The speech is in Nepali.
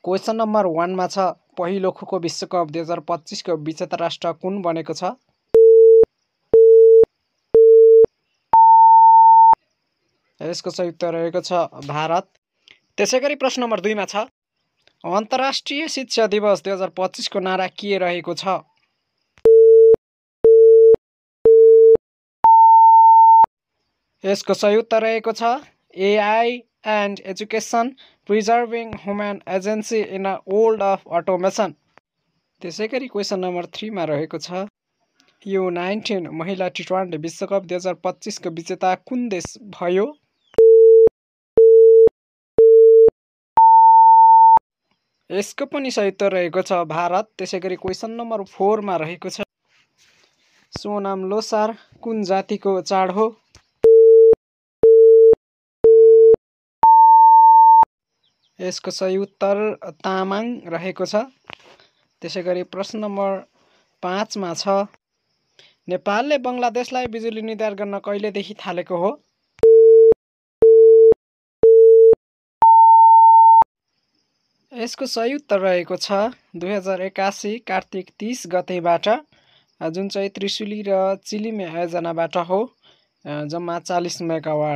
क्वेसन नम्बर 1 मा छ पहिलो खोखो विश्वकप 2025 को विजेता राष्ट्र कुन बनेको छ? यसको सही उत्तर रहेको छ भारत। त्यसैगरी प्रश्न नम्बर 2 मा छ अन्तर्राष्ट्रिय शिक्षा दिवस 2025 को नारा के रहेको छ? यसको सही उत्तर रहेको छ AI and Education Preserving Human Agency in a World of Automation। त्यसैगरी क्वेसन नम्बर 3 मा रहेको छ U19 महिला टी20 विश्वकप 2025 को विजेता कुन देश भयो? यसको पनि सही उत्तर रहेको छ भारत। त्यसैगरी क्वेसन नम्बर 4 मा रहेको छ सोनाम लोसार कुन जातिको चाड हो? यसको सही उत्तर तामाङ रहेको छ। त्यसैगरी प्रश्न नम्बर 5 मा छ नेपालले बङ्गलादेशलाई बिजुली निर्यात गर्न कहिलेदेखि थालेको हो? यसको सही उत्तर रहेको छ 2081 कार्तिक 30 गतेबाट, जुन चाहिँ त्रिशुली र चिलिमे आयोजनाबाट हो, जम्मा 40 मेगावाट।